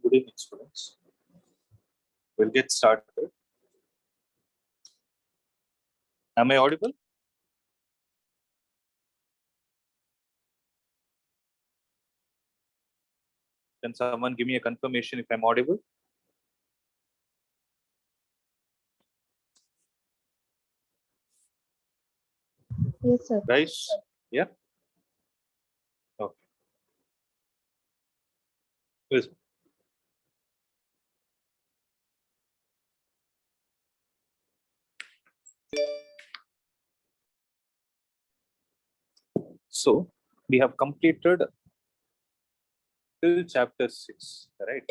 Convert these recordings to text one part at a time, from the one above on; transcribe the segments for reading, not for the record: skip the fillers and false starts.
Good evening, students. We'll get started. Am I audible? Can someone give me a confirmation if I'm audible? Yes, sir. Guys, yeah? Okay. Yes. So, we have completed till chapter 6, right?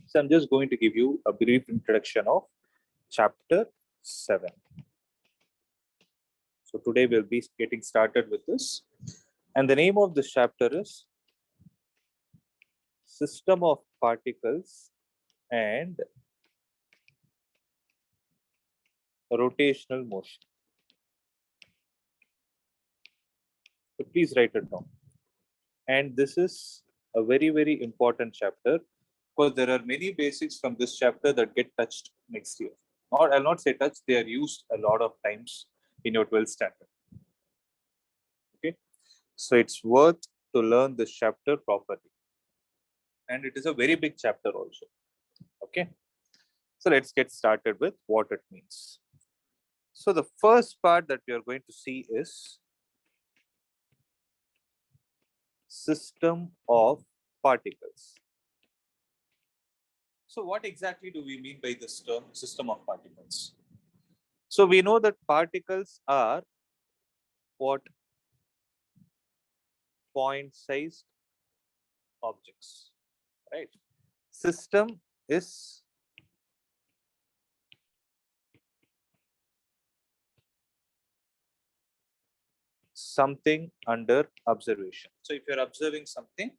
So, I'm just going to give you a brief introduction of chapter 7. So, today we'll be getting started with this. And the name of this chapter is System of Particles and Rotational Motion. So, please write it down. And this is a very, very important chapter because there are many basics from this chapter that get touched next year. Or I'll not say touched, they are used a lot of times in your 12th standard. Okay, so it's worth to learn this chapter properly. And it is a very big chapter also. Okay, so let's get started with what it means. So the first part that we are going to see is system of particles. So what exactly do we mean by this term, system of particles? So we know that particles are what? Point-sized objects, right? System is something under observation. So if you're observing something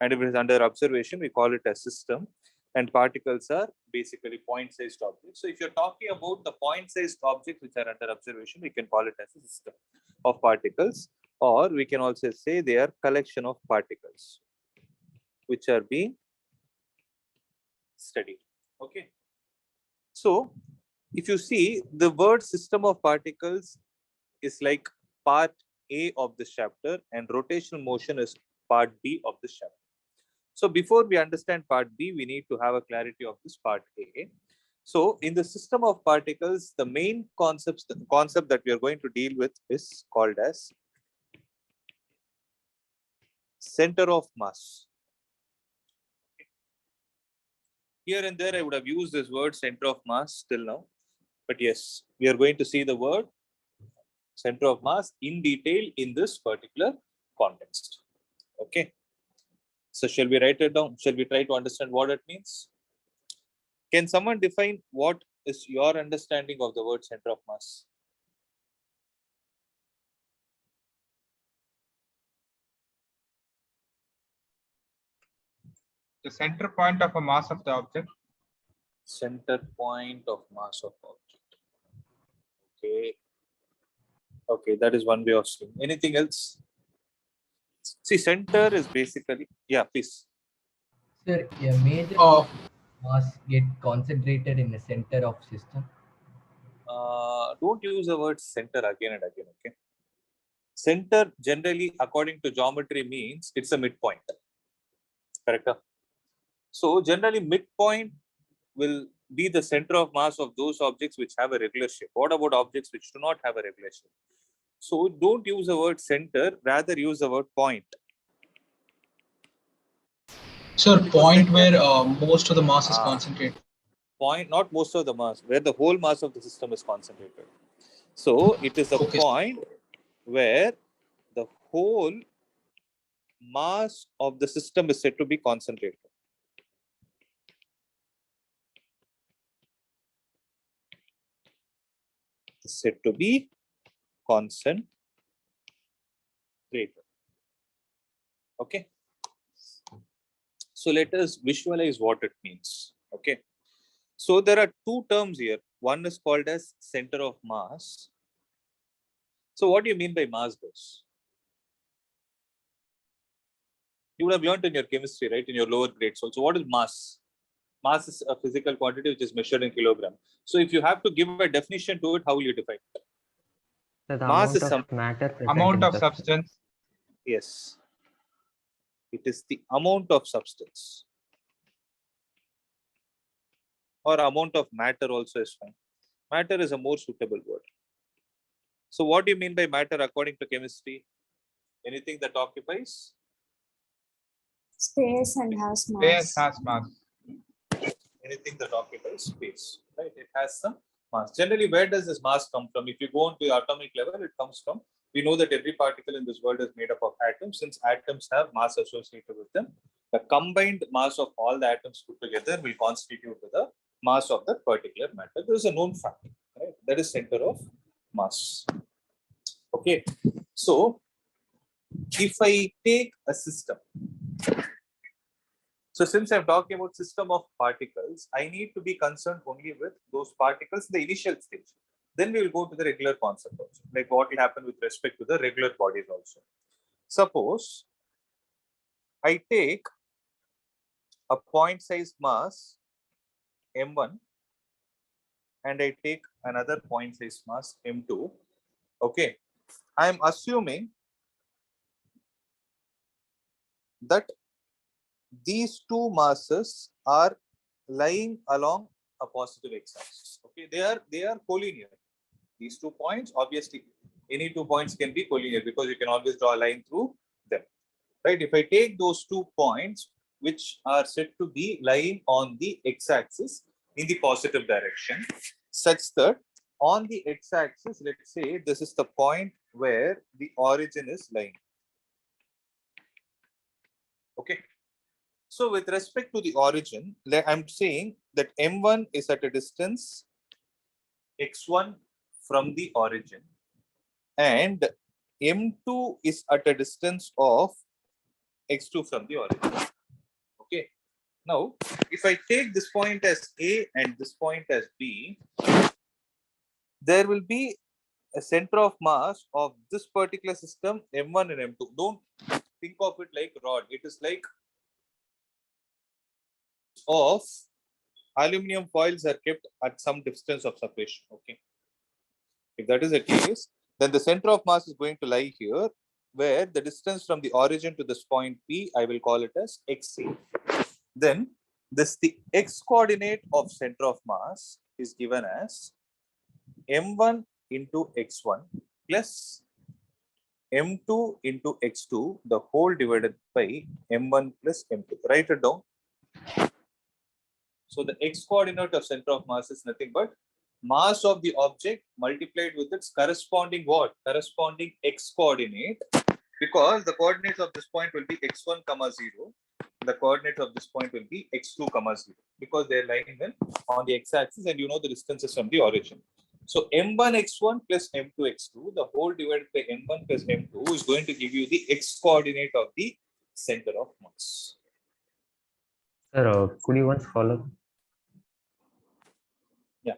and if it is under observation, we call it a system. And particles are basically point-sized objects. So if you're talking about the point-sized objects which are under observation, we can call it as a system of particles, or we can also say they are collection of particles which are being studied. Okay. So if you see, the word system of particles is like part A of this chapter and rotational motion is part B of this chapter. So before we understand part B, we need to have a clarity of this part A. So in the system of particles, the main concept that we are going to deal with is called as center of mass. Here and there, I would have used this word center of mass till now. But yes, we are going to see the word center of mass in detail in this particular context. Okay. So shall we write it down? Shall we try to understand what it means? Can someone define what is your understanding of the word center of mass? The center point of a mass of the object. Center point of mass of object. Okay. Okay, that is one way of saying. Anything else? See, center is basically, yeah, please. Sir, a major mass get concentrated in the center of system. Don't use the word center again and again, okay? Center generally, according to geometry, means it's a midpoint. Correct? So generally, midpoint will be the center of mass of those objects which have a regular shape. What about objects which do not have a regular shape? So don't use the word center, rather use the word point. Sir, point where most of the mass is concentrated. Point, not most of the mass, where the whole mass of the system is concentrated. So it is a point where the whole mass of the system is said to be concentrated. It's said to be concentrated. Okay. So let us visualize what it means. Okay. So there are two terms here. One is called as center of mass. So what do you mean by mass, guys? You would have learned in your chemistry, right? In your lower grades also. What is mass? Mass is a physical quantity which is measured in kilogram. So if you have to give a definition to it, how will you define it? So the Mass amount is of some matter present Amount in of substance. substance. yes. It is the amount of substance. Or amount of matter also is fine. Matter is a more suitable word. So what do you mean by matter according to chemistry? Anything that occupies Space and has Space mass. has mass. anything that occupies space, right? It has some mass. Generally, where does this mass come from? If you go on to the atomic level, it comes from, we know that every particle in this world is made up of atoms. Since atoms have mass associated with them, the combined mass of all the atoms put together will constitute the mass of that particular matter. There is a known fact, right? That is center of mass. Okay, so if I take a system, so since I'm talking about system of particles, I need to be concerned only with those particles in the initial stage. Then we will go to the regular concept also, like what will happen with respect to the regular bodies also. Suppose I take a point size mass m1 and I take another point size mass m2. Okay, I am assuming that these two masses are lying along a positive x-axis. Okay, they are collinear. These 2 points, obviously, any 2 points can be collinear because you can always draw a line through them, right? If I take those 2 points, which are said to be lying on the x-axis in the positive direction, such that on the x-axis, let's say this is the point where the origin is lying. Okay. So with respect to the origin, I'm saying that m1 is at a distance x1 from the origin and m2 is at a distance of x2 from the origin. Okay. Now, if I take this point as A and this point as B, there will be a center of mass of this particular system m1 and m2. Don't think of it like rod. It is like of aluminum foils are kept at some distance of separation. Okay. If that is the case, then the center of mass is going to lie here, where the distance from the origin to this point P, I will call it as xc. Then this the x coordinate of center of mass is given as m1 into x1 plus m2 into x2, the whole divided by m1 plus m2. Write it down. So the x coordinate of center of mass is nothing but mass of the object multiplied with its corresponding what? Corresponding x coordinate, because the coordinates of this point will be x1 comma 0. The coordinates of this point will be x2 comma 0 because they're lying on the x-axis and you know the distances from the origin. So m1 x1 plus m2 x2, the whole divided by m1 plus m2 is going to give you the x coordinate of the center of mass. Sir, could you once follow? Yeah.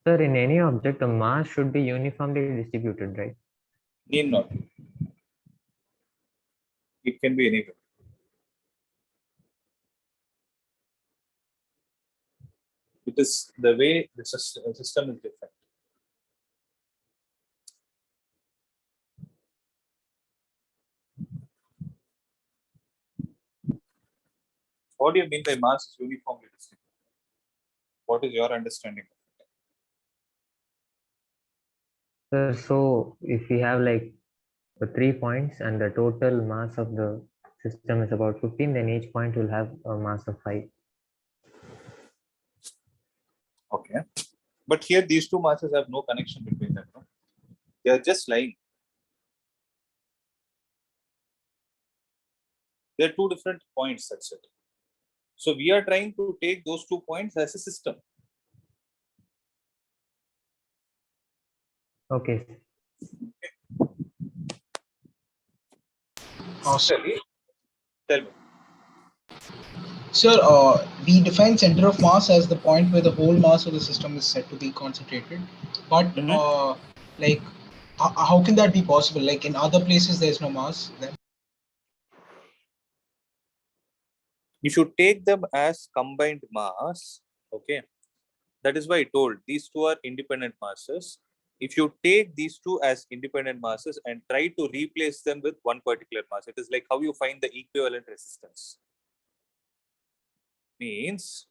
Sir, in any object, the mass should be uniformly distributed, right? Need not. It can be anywhere. It is the way the system is different. What do you mean by mass is uniformly distributed? What is your understanding? Sir, so if we have like the 3 points and the total mass of the system is about 15, then each point will have a mass of 5. Okay. But here these two masses have no connection between them. No? They are just lying. They are two different points, that's it. So we are trying to take those 2 points as a system. Okay. Similarly, tell me. Sir, we define center of mass as the point where the whole mass of the system is said to be concentrated. But like, how can that be possible? Like in other places, there's no mass. Then You should take them as combined mass. Okay. That is why I told these two are independent masses. If you take these two as independent masses and try to replace them with one particular mass, it is like how you find the equivalent resistance. Means,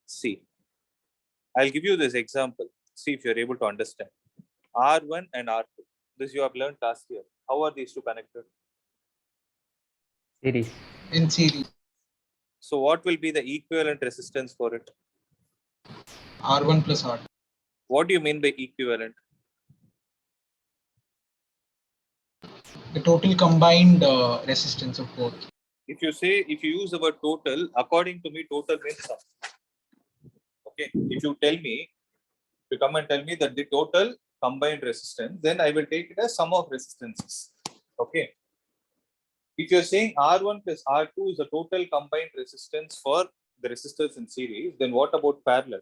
see, I'll give you this example. See if you're able to understand. R1 and R2. This you have learned last year. How are these two connected? Series. in series, So what will be the equivalent resistance for it? R1 plus R2. What do you mean by equivalent? The total combined resistance of both. If you use the word total, according to me, total means sum. Okay. If you come and tell me that the total combined resistance, then I will take it as sum of resistances. Okay. If you're saying R1 plus R2 is the total combined resistance for the resistors in series, then what about parallel?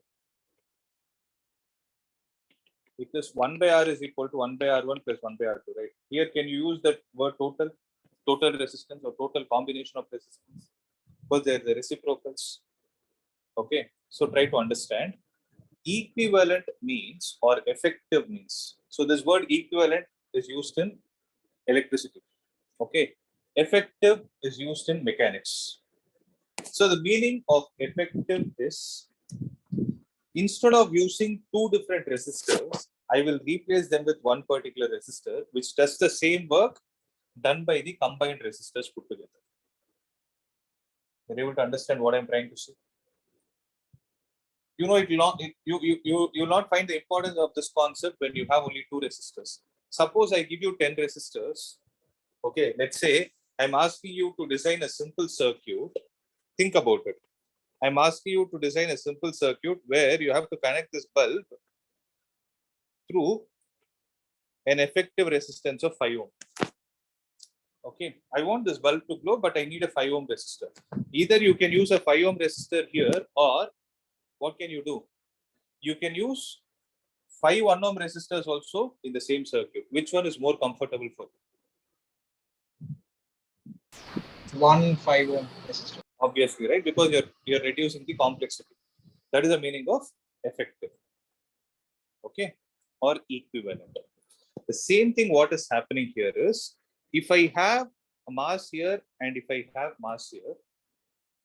Because 1 by R is equal to 1 by R1 plus 1 by R2, right? Here, can you use that word total resistance or total combination of resistance? Because they're the reciprocals. Okay, so try to understand. Equivalent means or effective means. So this word equivalent is used in electricity. Okay, effective is used in mechanics. So the meaning of effective is, instead of using two different resistors, I will replace them with one particular resistor, which does the same work done by the combined resistors put together. You're able to understand what I'm trying to say? You know, you'll not find the importance of this concept when you have only two resistors. Suppose I give you 10 resistors. Okay, let's say I'm asking you to design a simple circuit. Think about it. I'm asking you to design a simple circuit where you have to connect this bulb through an effective resistance of 5 ohm. Okay, I want this bulb to glow, but I need a 5 ohm resistor. Either you can use a 5 ohm resistor here, or what can you do? You can use 5 1 ohm resistors also in the same circuit. Which one is more comfortable for you? 1 5 ohm resistor. Obviously, right? Because you're reducing the complexity. That is the meaning of effective. Okay, or equivalent. The same thing what is happening here is, if I have a mass here and if I have mass here,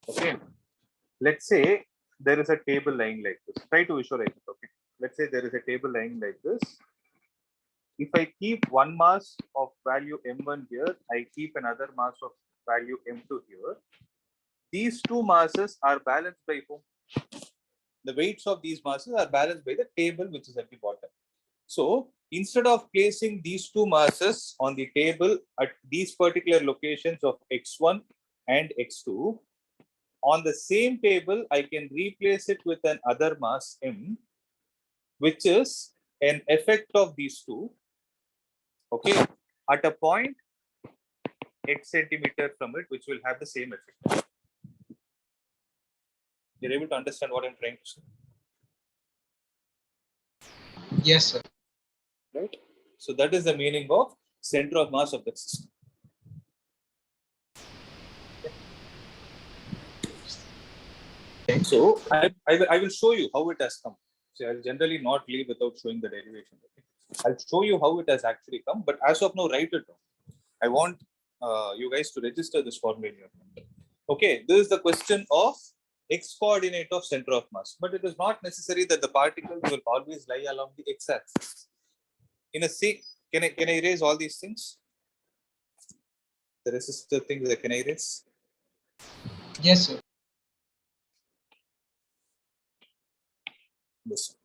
okay, let's say there is a table lying like this. Try to visualize it. Okay, let's say there is a table lying like this. If I keep one mass of value m1 here, I keep another mass of value m2 here. These two masses are balanced by whom? The weights of these masses are balanced by the table which is at the bottom. So instead of placing these two masses on the table at these particular locations of x1 and x2, on the same table, I can replace it with an other mass m, which is an effect of these two. Okay, at a point x centimeter from it, which will have the same effect. You're able to understand what I'm trying to say? Yes, sir. Right? So that is the meaning of center of mass of the system. So I will show you how it has come. So I'll generally not leave without showing the derivation. Okay? I'll show you how it has actually come, but as of now, write it down. I want you guys to register this formula in your mind. Okay, this is the question of x coordinate of center of mass, but it is not necessary that the particles will always lie along the x-axis. In a C, can I erase all these things? The resistor things that can I erase? Yes, sir. Listen.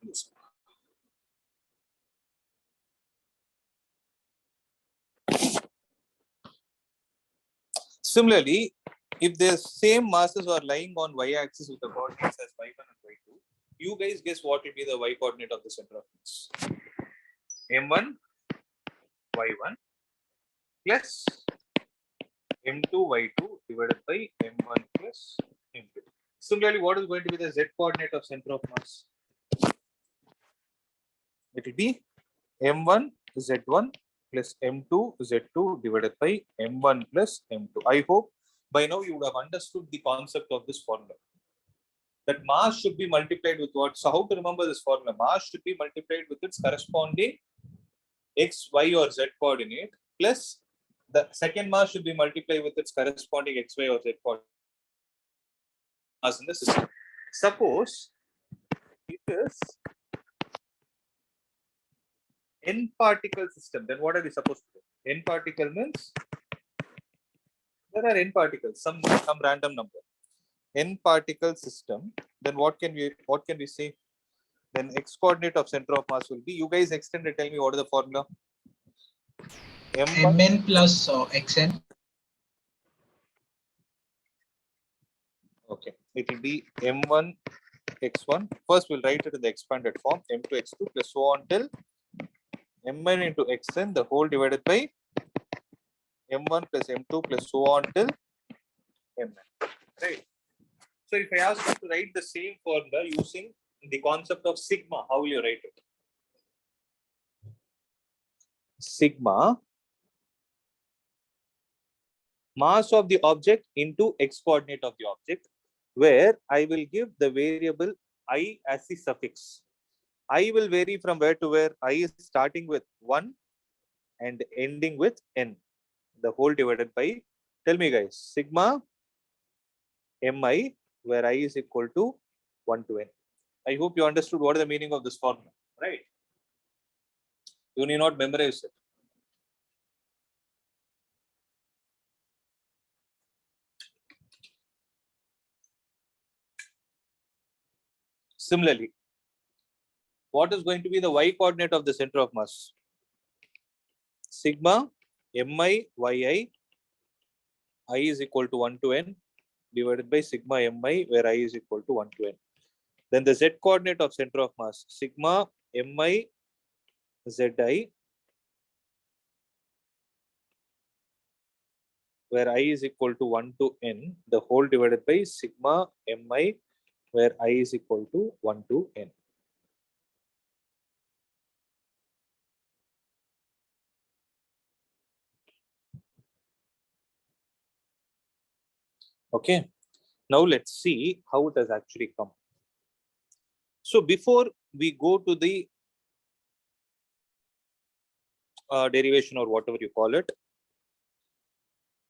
Similarly, if the same masses are lying on y-axis with the coordinates as y1 and y2, you guys guess what will be the y coordinate of the center of mass? m1 y1 plus m2 y2 divided by m1 plus m2. Similarly, what is going to be the z coordinate of center of mass? It will be m1 z1 plus m2 z2 divided by m1 plus m2. I hope by now you would have understood the concept of this formula. That mass should be multiplied with what? So how to remember this formula? Mass should be multiplied with its corresponding x, y or z coordinate plus the second mass should be multiplied with its corresponding x, y or z coordinate mass in the system. Suppose it is n particle system, then what are we supposed to do? N particle means there are n particles, some random number. N particle system, then what can we say? Then x coordinate of center of mass will be, you guys extend and tell me what is the formula? Mn plus xn. Okay, it will be m1 x1. First we'll write it in the expanded form, m2 x2 plus so on till mn into xn the whole divided by m1 plus m2 plus so on till mn. Right. So if I ask you to write the same formula using the concept of sigma, how will you write it? Sigma mass of the object into x coordinate of the object, where I will give the variable I as the suffix. I will vary from where to where. I is starting with 1 and ending with n. The whole divided by, tell me guys, sigma mi, where I is equal to 1 to n. I hope you understood what is the meaning of this formula, right? You need not memorize it. Similarly, what is going to be the y coordinate of the center of mass? Sigma mi yi, I is equal to 1 to n divided by sigma mi, where I is equal to 1 to n. Then the z coordinate of center of mass, sigma mi zi, where I is equal to 1 to n, the whole divided by sigma mi, where I is equal to 1 to n. Okay, now let's see how it has actually come. So before we go to the derivation or whatever you call it,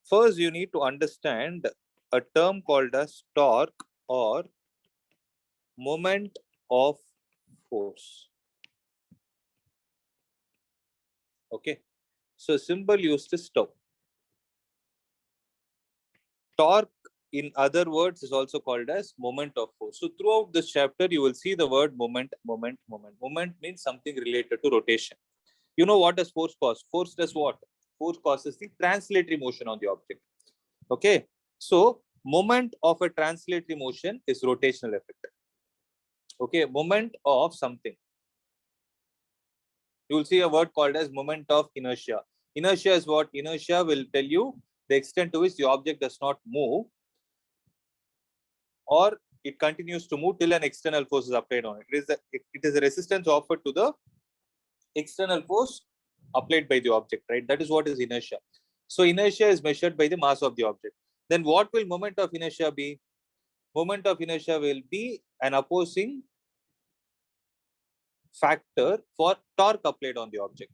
first you need to understand a term called as torque or moment of force. Okay, so symbol used is tau. Torque, in other words, is also called as moment of force. So throughout this chapter, you will see the word moment, moment, moment. Moment means something related to rotation. You know what does force cause? Force does what? Force causes the translatory motion on the object. Okay, so moment of a translatory motion is rotational effect. Okay, moment of something. You will see a word called as moment of inertia. Inertia is what? Inertia will tell you the extent to which the object does not move or it continues to move till an external force is applied on it. It is a resistance offered to the external force applied by the object, right? That is what is inertia. So inertia is measured by the mass of the object. Then what will moment of inertia be? Moment of inertia will be an opposing factor for torque applied on the object.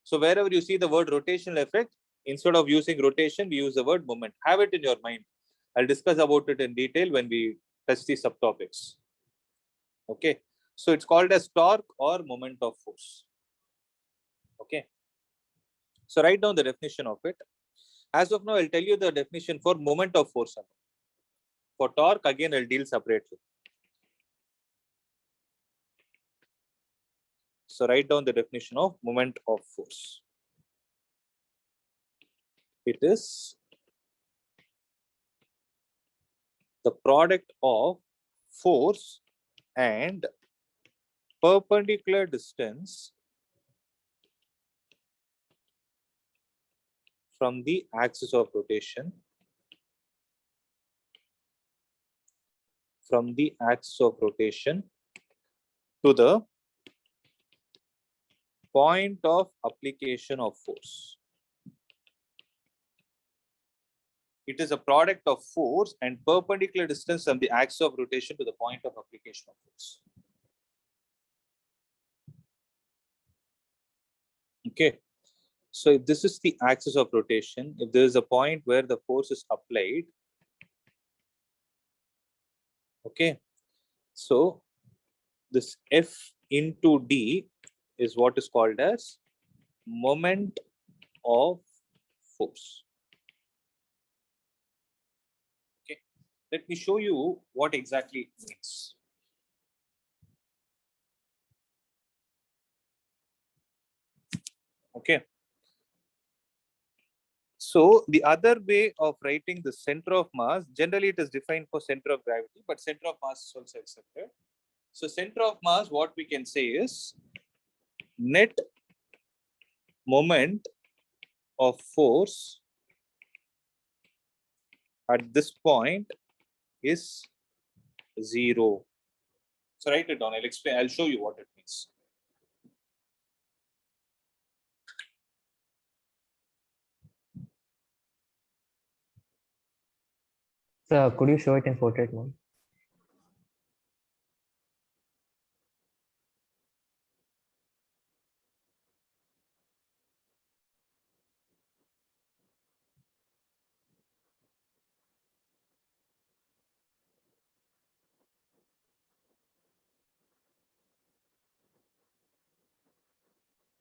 So wherever you see the word rotational effect, instead of using rotation, we use the word moment. Have it in your mind. I'll discuss about it in detail when we touch the subtopics. Okay. So it's called as torque or moment of force. Okay. So write down the definition of it. As of now, I'll tell you the definition for moment of force. For torque, again, I'll deal separately. So write down the definition of moment of force. It is the product of force and perpendicular distance from the axis of rotation, to the point of application of force. It is a product of force and perpendicular distance from the axis of rotation to the point of application of force. Okay. So if this is the axis of rotation, if there is a point where the force is applied, okay, so this F into D is what is called as moment of force. Okay, let me show you what exactly it means. Okay. So the other way of writing the center of mass, generally it is defined for center of gravity, but center of mass is also accepted. So center of mass, what we can say is net moment of force at this point is 0. So write it down. I'll explain. I'll show you what it means. So could you show it in portrait mode?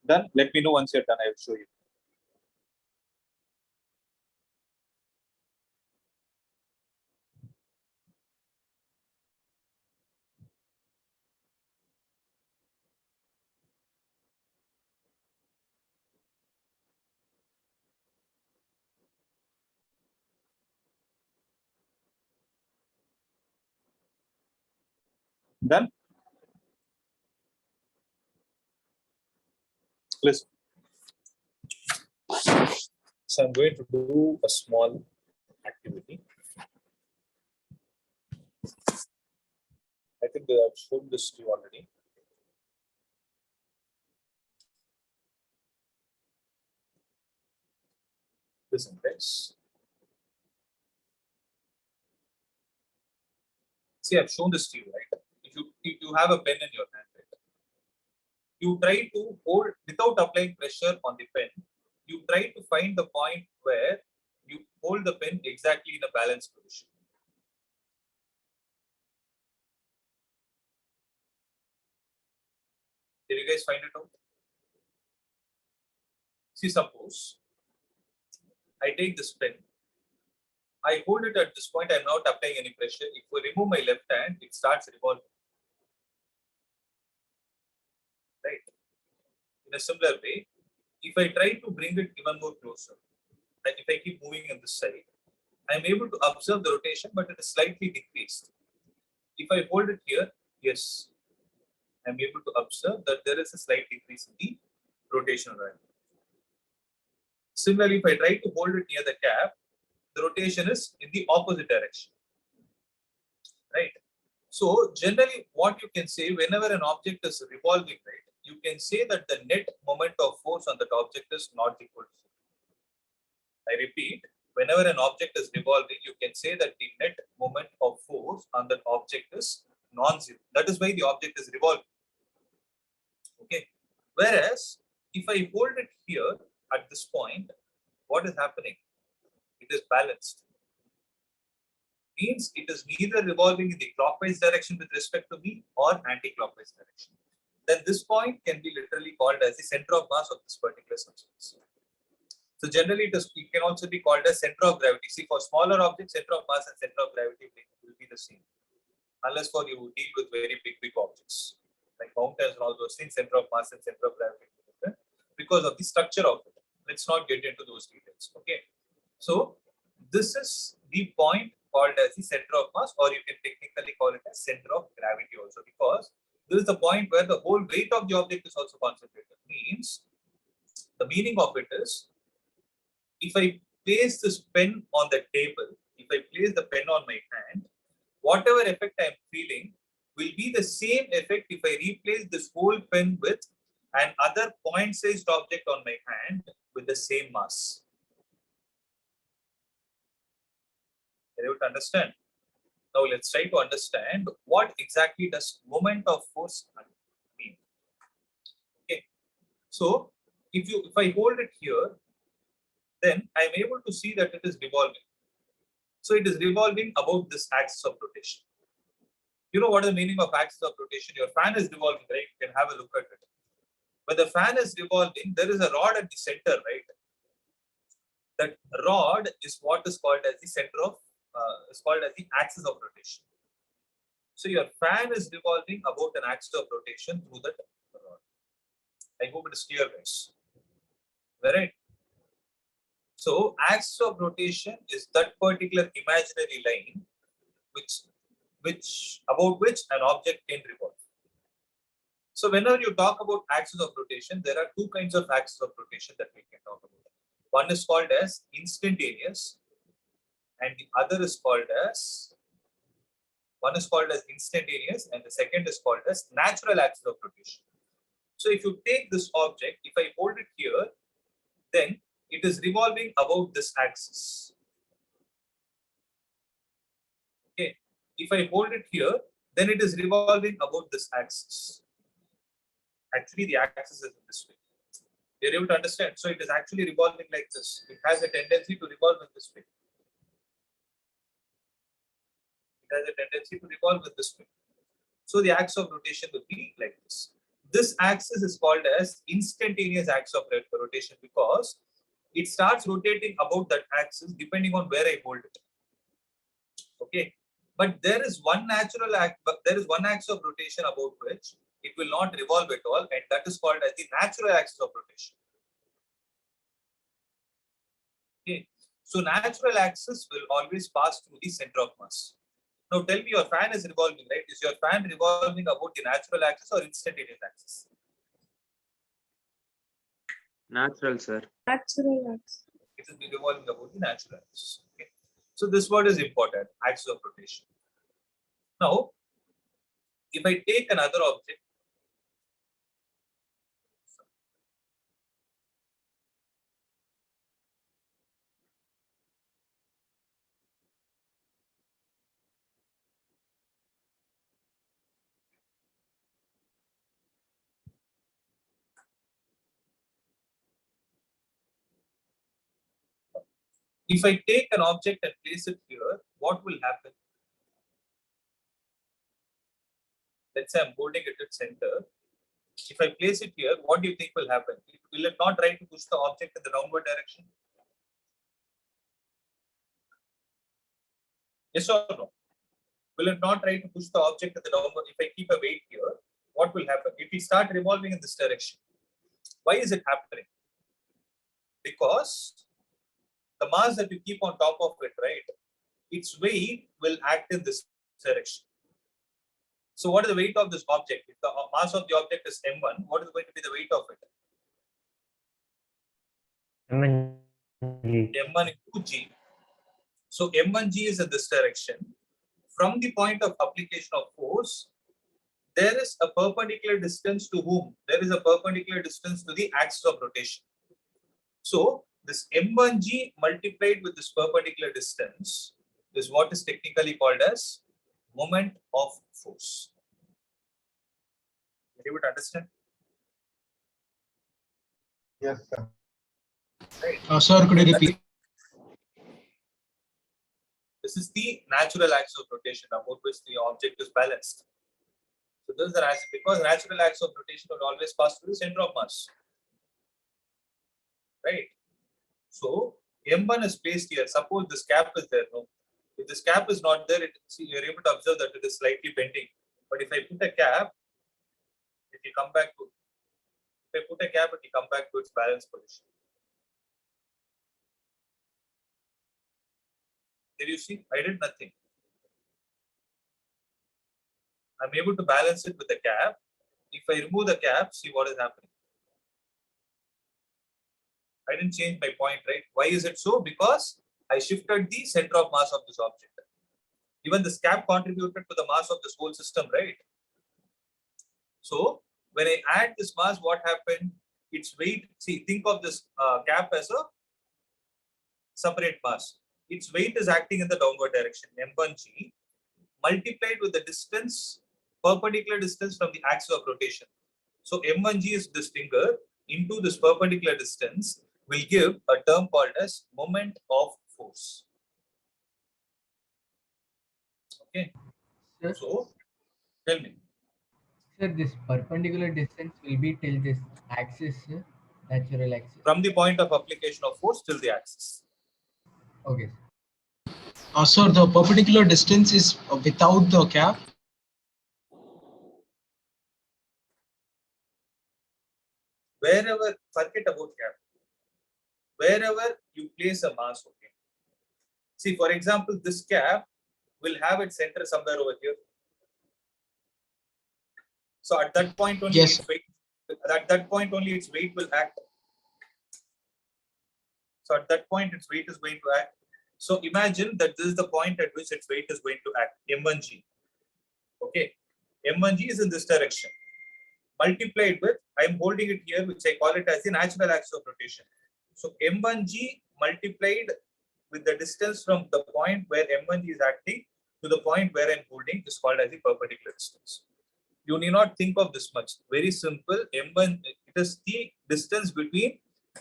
Done. Let me know once you're done. I will show you. Done. Listen. So I'm going to do a small activity. I think they have shown this to you already. Listen, guys. See, I've shown this to you, right? If you have a pen in your hand, right? You try to hold without applying pressure on the pen. You try to find the point where you hold the pen exactly in a balanced position. Did you guys find it out? See, suppose I take this pen, I hold it at this point, I'm not applying any pressure. If I remove my left hand, it starts revolving. Right? In a similar way, if I try to bring it even more closer, and if I keep moving on this side, I'm able to observe the rotation, but it is slightly decreased. If I hold it here, yes, I'm able to observe that there is a slight decrease in the rotational value. Similarly, if I try to hold it near the cap, the rotation is in the opposite direction. Right? So generally, what you can say, whenever an object is revolving, right, you can say that the net moment of force on that object is not equal to 0. I repeat, whenever an object is revolving, you can say that the net moment of force on that object is non-zero. That is why the object is revolving. Okay. Whereas, if I hold it here at this point, what is happening? It is balanced. Means it is neither revolving in the clockwise direction with respect to me or anti-clockwise direction. Then this point can be literally called as the center of mass of this particular substance. So generally, it can also be called as center of gravity. See, for smaller objects, center of mass and center of gravity will be the same, unless for you deal with very big objects like mountains and all those things. Center of mass and center of gravity will be different because of the structure of it. Let's not get into those details. Okay. So this is the point called as the center of mass, or you can technically call it as center of gravity also, because this is the point where the whole weight of the object is also concentrated. Means the meaning of it is if I place this pen on the table, if I place the pen on my hand, whatever effect I am feeling will be the same effect if I replace this whole pen with an other point-sized object on my hand with the same mass. Are you able to understand? Now let's try to understand what exactly does moment of force mean. Okay, so if I hold it here, then I am able to see that it is revolving. So it is revolving about this axis of rotation. You know what is the meaning of axis of rotation? Your fan is revolving, right? You can have a look at it. When the fan is revolving, there is a rod at the center, right? That rod is what is called as the center of, is called as the axis of rotation. So your fan is revolving about an axis of rotation through that rod. I hope it is clear, guys. Right? So axis of rotation is that particular imaginary line about which an object can revolve. So whenever you talk about axis of rotation, there are two kinds of axis of rotation that we can talk about. One is called as instantaneous, and the other is called as instantaneous, and the second is called as natural axis of rotation. So if you take this object, if I hold it here, then it is revolving about this axis. Okay. If I hold it here, then it is revolving about this axis. Actually, the axis is in this way. You're able to understand. So it is actually revolving like this. It has a tendency to revolve in this way. It has a tendency to revolve in this way. So the axis of rotation will be like this. This axis is called as instantaneous axis of rotation because it starts rotating about that axis depending on where I hold it. Okay, but there is one axis of rotation about which it will not revolve at all, and that is called as the natural axis of rotation. Okay, so natural axis will always pass through the center of mass. Now tell me, your fan is revolving, right? Is your fan revolving about the natural axis or instantaneous axis? Natural, sir. Natural axis. It will be revolving about the natural axis. Okay. So this word is important, axis of rotation. Now, if I take another object, if I take an object and place it here, what will happen? Let's say I'm holding it at center. If I place it here, what do you think will happen? Will it not try to push the object in the downward direction? Yes or no? Will it not try to push the object in the downward? If I keep a weight here, what will happen? It will start revolving in this direction. Why is it happening? Because the mass that you keep on top of it, right? Its weight will act in this direction. So what is the weight of this object? If the mass of the object is m1, what is going to be the weight of it? M1G. m1 into g. So m1g is in this direction. From the point of application of force, there is a perpendicular distance to whom? There is a perpendicular distance to the axis of rotation. So this m1g multiplied with this perpendicular distance is what is technically called as moment of force. Are you able to understand? Yes, sir. Right. Sir, could you repeat? This is the natural axis of rotation about which the object is balanced. So this is the axis, because natural axis of rotation will always pass through the center of mass. Right. So m1 is placed here. Suppose this cap is there. No. If this cap is not there, you're able to observe that it is slightly bending. But if I put a cap, it will come back to. If I put a cap, it will come back to its balanced position. Did you see? I did nothing. I'm able to balance it with a cap. If I remove the cap, see what is happening. I didn't change my point, right? Why is it so? Because I shifted the center of mass of this object. Even this cap contributed to the mass of this whole system, right? So when I add this mass, what happened? Its weight, see, think of this cap as a separate mass. Its weight is acting in the downward direction, m1g, multiplied with the distance, perpendicular distance from the axis of rotation. So m1g is this finger into this perpendicular distance will give a term called as moment of force. Okay. Sir, So tell me. sir, this perpendicular distance will be till this axis, sir, natural axis. From the point of application of force till the axis. Okay. So the perpendicular distance is without the cap. Wherever, forget about cap. Wherever you place a mass, okay. See, for example, this cap will have its center somewhere over here. So at that point only, Yes. its weight, at that point only its weight will act. So at that point, its weight is going to act. So imagine that this is the point at which its weight is going to act, m1g. Okay, m1g is in this direction. Multiplied with, I am holding it here, which I call it as the natural axis of rotation. So m1g multiplied with the distance from the point where m1g is acting to the point where I'm holding is called as the perpendicular distance. You need not think of this much. Very simple. M1, it is the distance between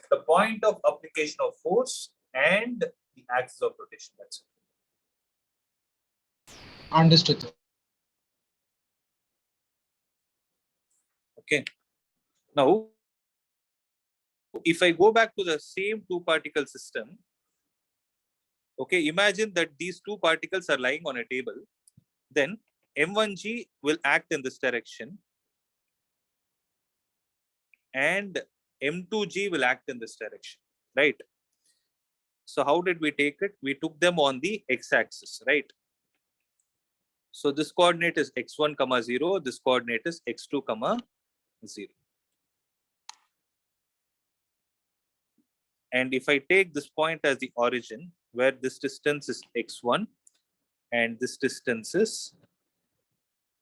the point of application of force and the axis of rotation. That's it. Understood. Okay. Now, if I go back to the same two particle system, okay, imagine that these two particles are lying on a table. Then m1g will act in this direction and m2g will act in this direction, right? So how did we take it? We took them on the x-axis, right? So this coordinate is x1, 0. This coordinate is x2, 0. And if I take this point as the origin, where this distance is x1 and this distance is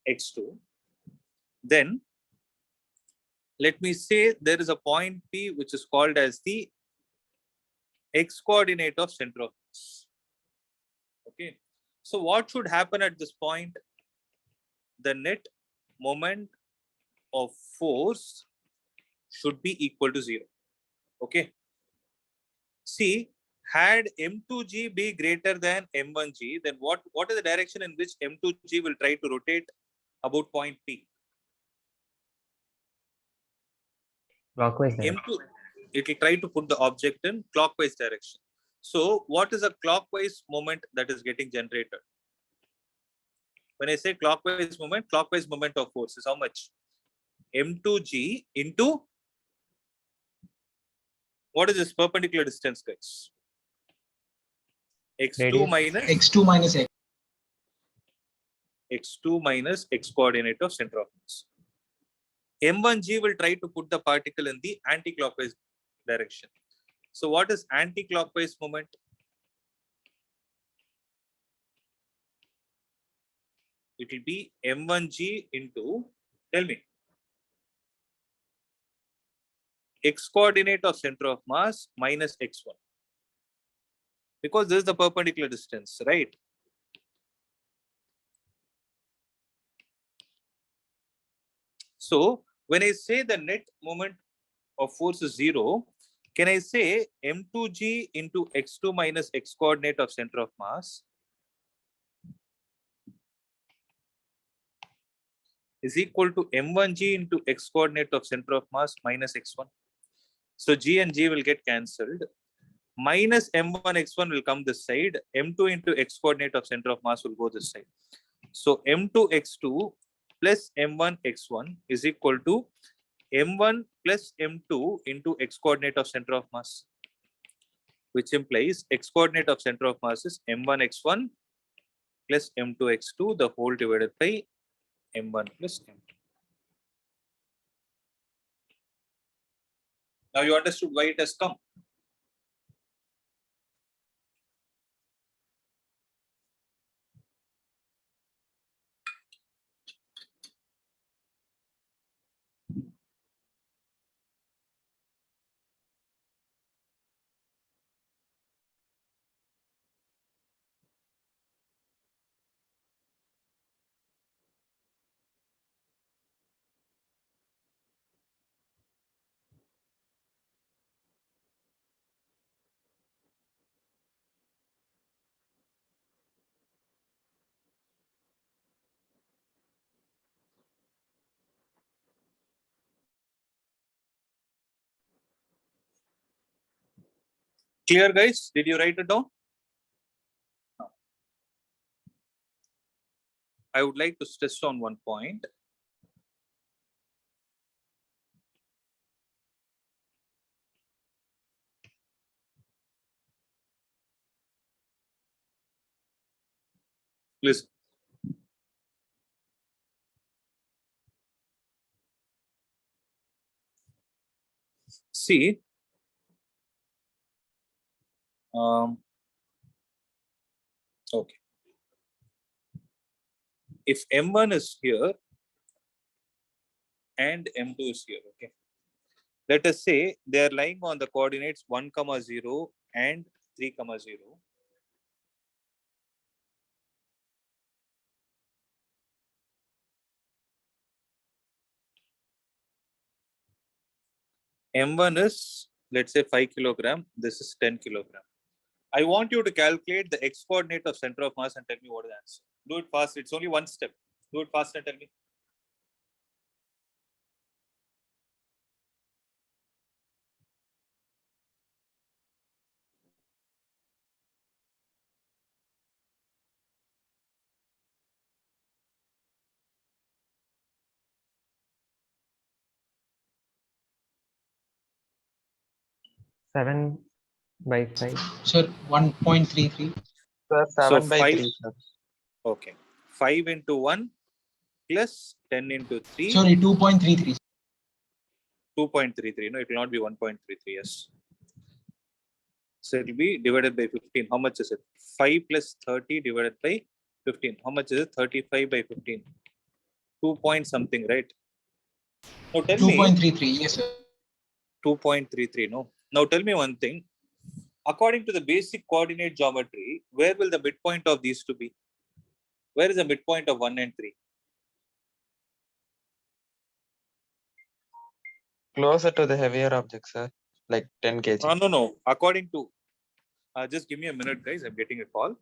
x2, then let me say there is a point P which is called as the x coordinate of center of mass. Okay. So what should happen at this point? The net moment of force should be equal to 0. Okay. See, had m2g be greater than m1g, then what is the direction in which m2g will try to rotate about point P? Clockwise direction. M2, it will try to put the object in clockwise direction. So what is a clockwise moment that is getting generated? When I say clockwise moment of force is how much? M2g into, what is this perpendicular distance, guys? x2 Radius. minus x2 minus x. x2 minus x coordinate of center of mass. M1g will try to put the particle in the anti-clockwise direction. So what is anti-clockwise moment? It will be m1g into, tell me, x coordinate of center of mass minus x1. Because this is the perpendicular distance, right? So when I say the net moment of force is 0, can I say m2g into x2 minus x coordinate of center of mass is equal to m1g into x coordinate of center of mass minus x1. So g and g will get cancelled. Minus m1 x1 will come this side. m2 into x coordinate of center of mass will go this side. So m2 x2 plus m1 x1 is equal to m1 plus m2 into x coordinate of center of mass, which implies x coordinate of center of mass is m1 x1 plus m2 x2 the whole divided by m1 plus m2. Now you understood why it has come. Clear, guys? Did you write it down? I would like to stress on one point. Listen. See, okay. If M1 is here and M2 is here, okay. Let us say they are lying on the coordinates 1, 0 and 3, 0. M1 is, let's say, 5 kilogram. This is 10 kilogram. I want you to calculate the x coordinate of center of mass and tell me what is the answer. Do it fast. It's only one step. Do it fast and tell me. Seven by 5. Sir, 1.33. Sir, So 7 by 5. 3, sir. Okay. 5 into 1 plus 10 into 3. Sorry, 2.33. 2.33. No, it will not be 1.33. Yes. So it will be divided by 15. How much is it? 5 plus 30 divided by 15. How much is it? 35 by 15. 2 point something, right? Now tell me. 2.33. Yes, sir. 2.33. No. Now tell me one thing. According to the basic coordinate geometry, where will the midpoint of these two be? Where is the midpoint of 1 and 3? Closer to the heavier object, sir. Like 10 kg. No. According to, just give me a minute, guys. I'm getting a call.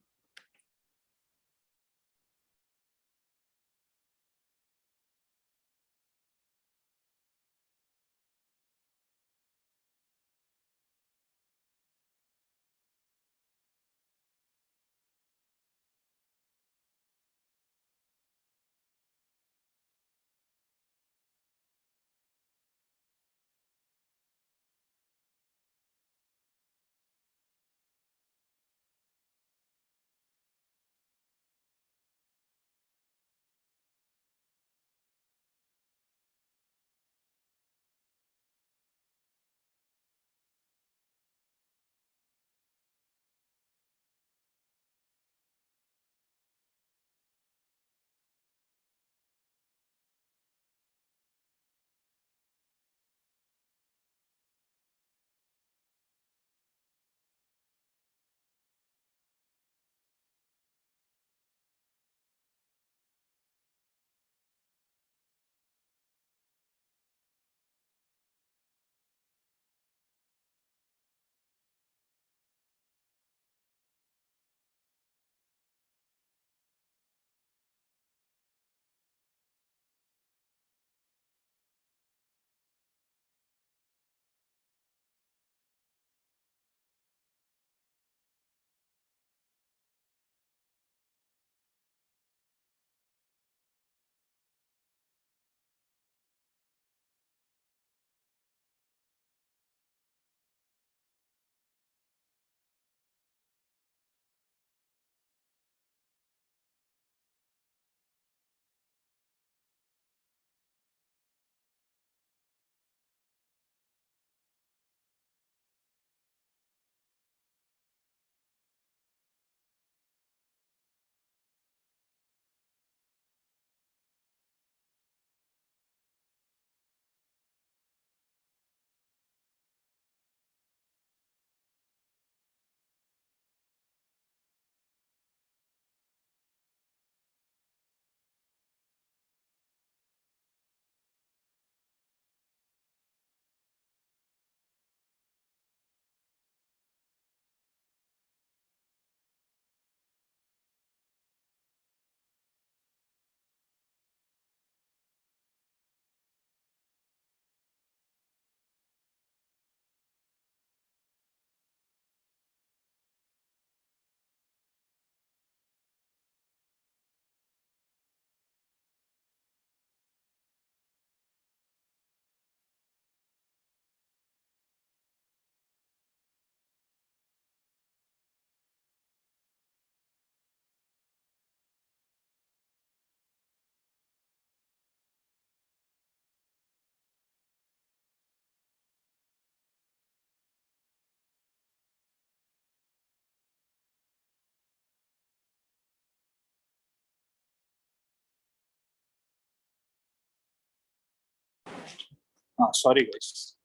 Sorry, guys.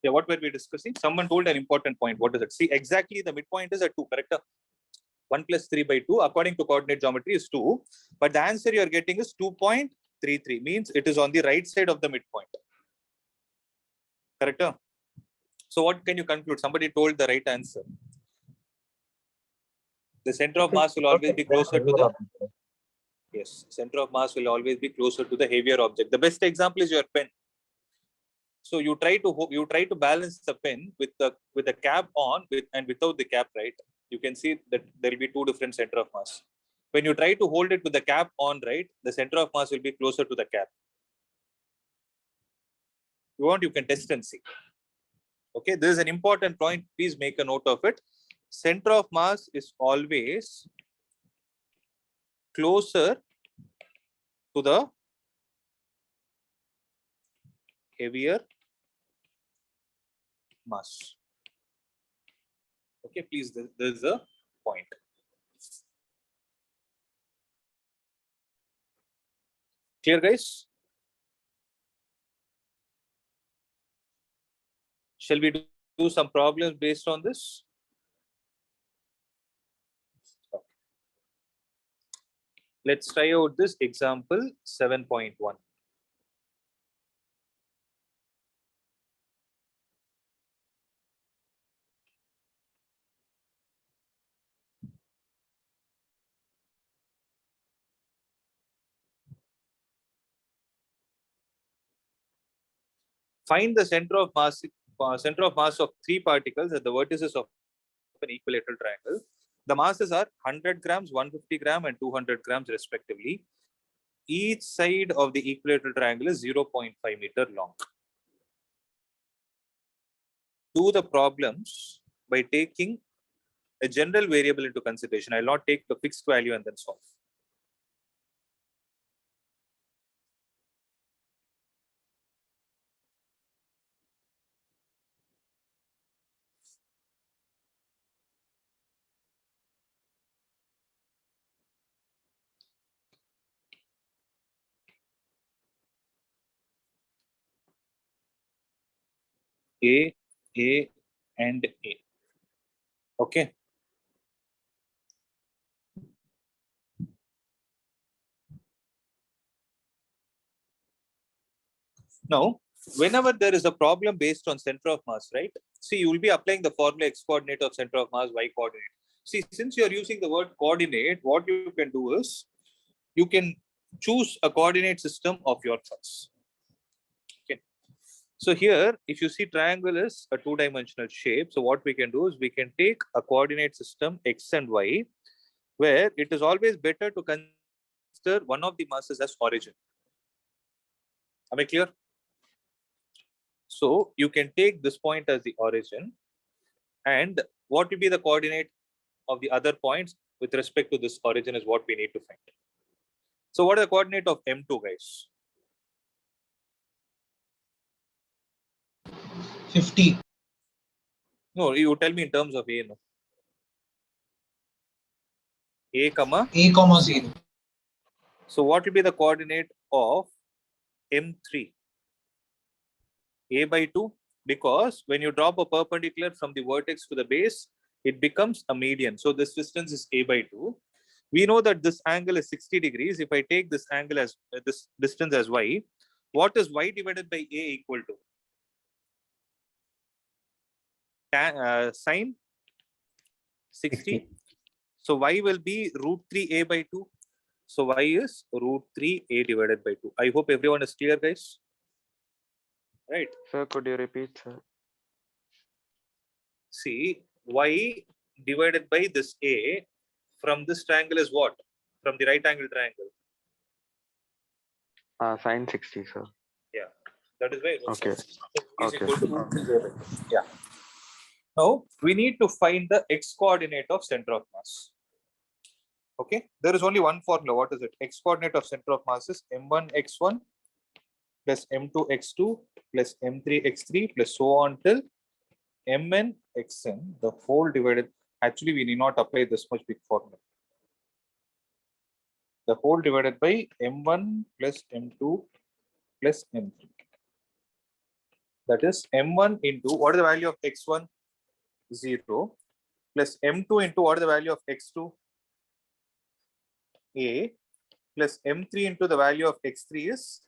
Yeah, what were we discussing? Someone told an important point. What is it? See, exactly the midpoint is at 2, correct? 1 plus 3 by 2, according to coordinate geometry, is 2. But the answer you are getting is 2.33. Means it is on the right side of the midpoint. Correct? So what can you conclude? Somebody told the right answer. The center of mass will always be closer to the... Yes, center of mass will always be closer to the heavier object. The best example is your pen. So you try to balance the pen with the cap on and without the cap, right? You can see that there will be two different center of mass. When you try to hold it with the cap on, right, the center of mass will be closer to the cap. You can test and see. Okay, this is an important point. Please make a note of it. Center of mass is always closer to the heavier mass. Okay, please, this is a point. Clear, guys? Shall we do some problems based on this? Okay. Let's try out this example 7.1. Find the center of mass of three particles at the vertices of an equilateral triangle. The masses are 100 grams, 150 grams, and 200 grams respectively. Each side of the equilateral triangle is 0.5 meter long. Do the problems by taking a general variable into consideration. I will not take the fixed value and then solve. A, and A. Okay. Now, whenever there is a problem based on center of mass, right? See, you will be applying the formula x coordinate of center of mass, y coordinate. See, since you are using the word coordinate, what you can do is you can choose a coordinate system of your choice. Okay. So here, if you see triangle is a two-dimensional shape, so what we can do is we can take a coordinate system x and y, where it is always better to consider one of the masses as origin. Am I clear? So you can take this point as the origin, and what will be the coordinate of the other points with respect to this origin is what we need to find. So what is the coordinate of M2, guys? 50. No, you tell me in terms of A. No. A comma 0. So what will be the coordinate of M3? A by 2, because when you drop a perpendicular from the vertex to the base, it becomes a median. So this distance is A by 2. We know that this angle is 60 degrees. If I take this angle as this distance as y, what is y divided by A equal to? Sine 60. So y will be root 3a by 2. So y is root 3a divided by 2. I hope everyone is clear, guys. Right. Sir, could you repeat, sir? See, y divided by this a from this triangle is what? From the right angle triangle. Sine 60, sir. Yeah, that is why. Okay. Is Okay. equal to root 3a by 2. Yeah. Now we need to find the x coordinate of center of mass. Okay, there is only one formula. What is it? X coordinate of center of mass is m1 x1 plus m2 x2 plus m3 x3 plus so on till mn xn, the whole divided. Actually, we need not apply this much big formula. The whole divided by m1 plus m2 plus m3. That is m1 into what is the value of x1? 0 plus m2 into what is the value of x2? A plus m3 into the value of x3 is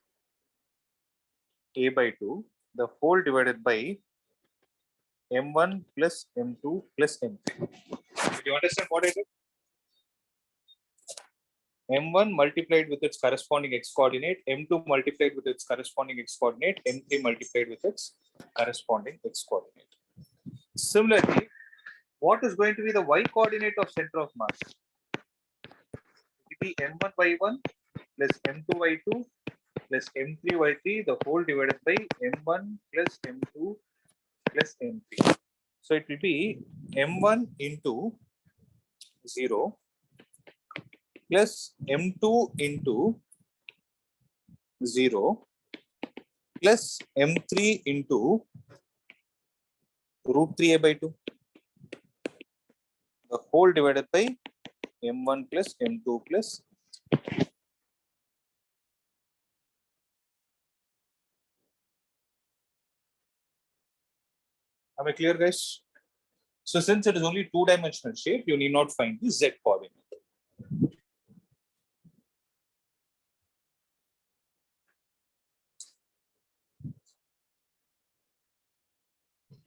a by 2, the whole divided by m1 plus m2 plus m3. Do you understand what I did? m1 multiplied with its corresponding x coordinate, m2 multiplied with its corresponding x coordinate, m3 multiplied with its corresponding x coordinate. Similarly, what is going to be the y coordinate of center of mass? It will be m1 y1 plus m2 y2 plus m3 y3, the whole divided by m1 plus m2 plus m3. So it will be m1 into 0 plus m2 into 0 plus m3 into root 3a by 2, the whole divided by m1 plus m2 plus. Am I clear, guys? So since it is only two-dimensional shape, you need not find the z coordinate.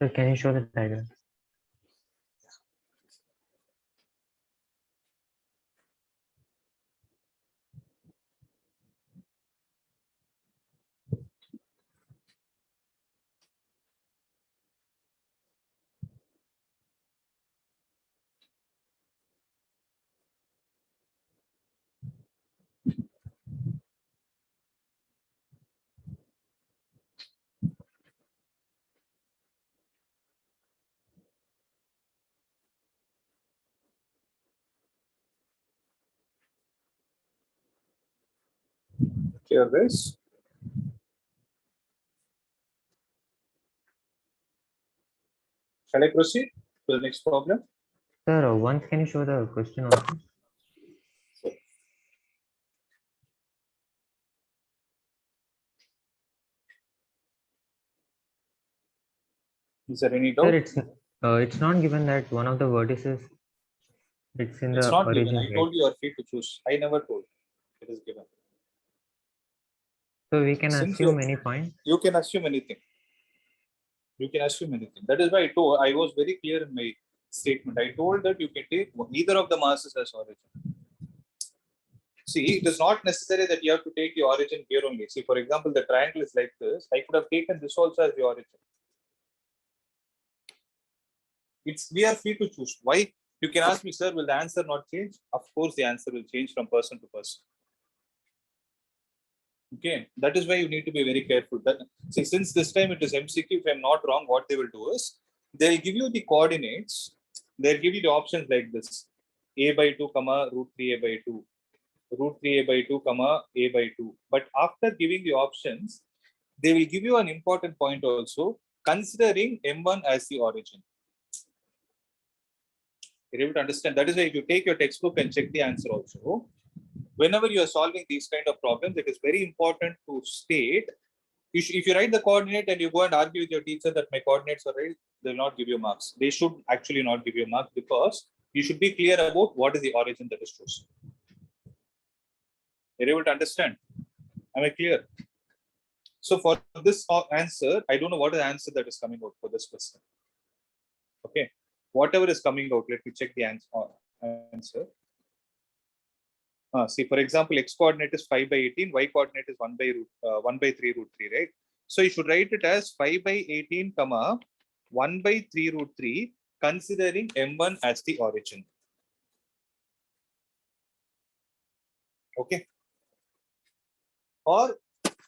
So can you show the diagram? Clear, guys? Shall I proceed to the next problem? Sir, once can you show the question also? Is there any Sir, doubt? it's not given that one of the vertices it's in It's the not given. origin, I right? told you are free to choose. I never told. It is given. So we can Since assume any point. you can assume anything. You can assume anything. That is why I was very clear in my statement. I told that you can take either of the masses as origin. See, it is not necessary that you have to take the origin here only. See, for example, the triangle is like this. I could have taken this also as the origin. We are free to choose. Why? You can ask me, sir, will the answer not change? Of course, the answer will change from person to person. Okay, that is why you need to be very careful. See, since this time it is MCQ, if I'm not wrong, what they will do is they'll give you the coordinates. They'll give you the options like this: a by 2, comma root 3a by 2, root 3a by 2, comma a by 2. But after giving the options, they will give you an important point also, considering m1 as the origin. You're able to understand. That is why if you take your textbook and check the answer also, whenever you are solving these kind of problems, it is very important to state. If you write the coordinate and you go and argue with your teacher that my coordinates are right, they will not give you marks. They should actually not give you marks because you should be clear about what is the origin that is chosen. You're able to understand? Am I clear? So for this answer, I don't know what is the answer that is coming out for this question. Okay, whatever is coming out, let me check the answer. See, for example, x coordinate is 5 by 18, y coordinate is 1 by 3 root 3, right? So you should write it as 5 by 18, comma 1 by 3 root 3, considering m1 as the origin. Okay. Or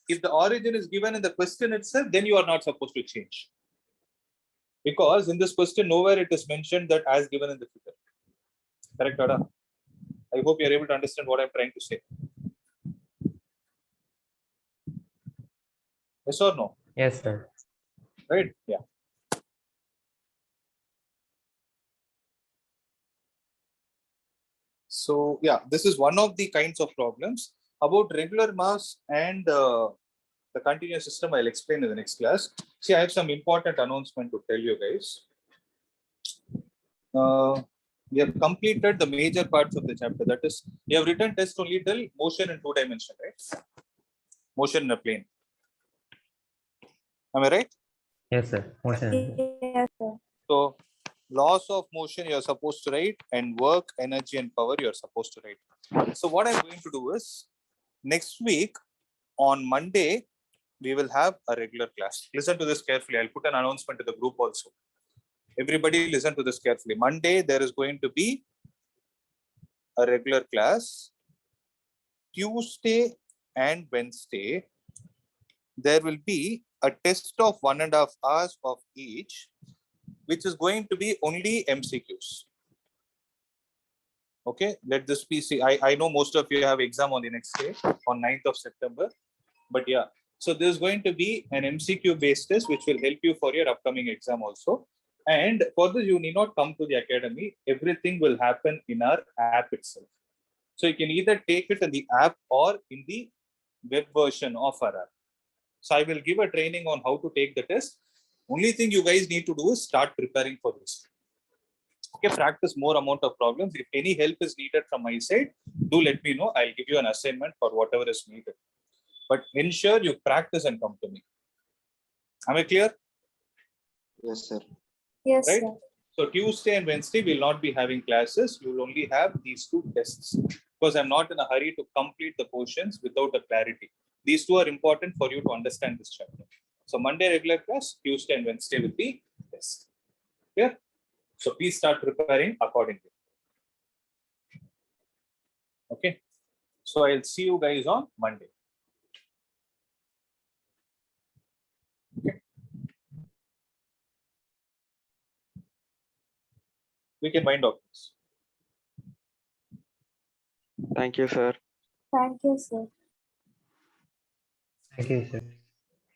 if the origin is given in the question itself, then you are not supposed to change. Because in this question, nowhere it is mentioned that as given in the figure. Correct, Ada? I hope you are able to understand what I'm trying to say. Yes or no? Yes, sir. Right? Yeah. So yeah, this is one of the kinds of problems about regular mass and The continuous system I'll explain in the next class. See, I have some important announcement to tell you guys. We have completed the major parts of the chapter. That is, you have written test only till motion in 2 dimension, right? Motion in a plane. Am I right? Yes, sir. Motion. Yes, sir. So, laws of motion you're supposed to write, and work, energy, and power you're supposed to write. So, what I'm going to do is, next week on Monday, we will have a regular class. Listen to this carefully. I'll put an announcement to the group also. Everybody listen to this carefully. Monday, there is going to be a regular class. Tuesday and Wednesday, there will be a test of 1.5 hours of each, which is going to be only MCQs. Okay, let this be. See, I know most of you have exam on the next day, on 9th of September. But yeah, so there's going to be an MCQ based test, which will help you for your upcoming exam also. And for this, you need not come to the academy. Everything will happen in our app itself. So you can either take it in the app or in the web version of our app. So I will give a training on how to take the test. Only thing you guys need to do is start preparing for this. Okay, practice more amount of problems. If any help is needed from my side, do let me know. I'll give you an assignment for whatever is needed. But ensure you practice and come to me. Am I clear? Yes, sir. Yes, Right? sir. So Tuesday and Wednesday will not be having classes. You will only have these 2 tests, because I'm not in a hurry to complete the portions without a clarity. These 2 are important for you to understand this chapter. So Monday regular class, Tuesday and Wednesday will be test. Clear? So please start preparing accordingly. Okay. So I'll see you guys on Monday. Okay. We can wind up this. Thank you, sir. Thank you, sir. Thank you, sir.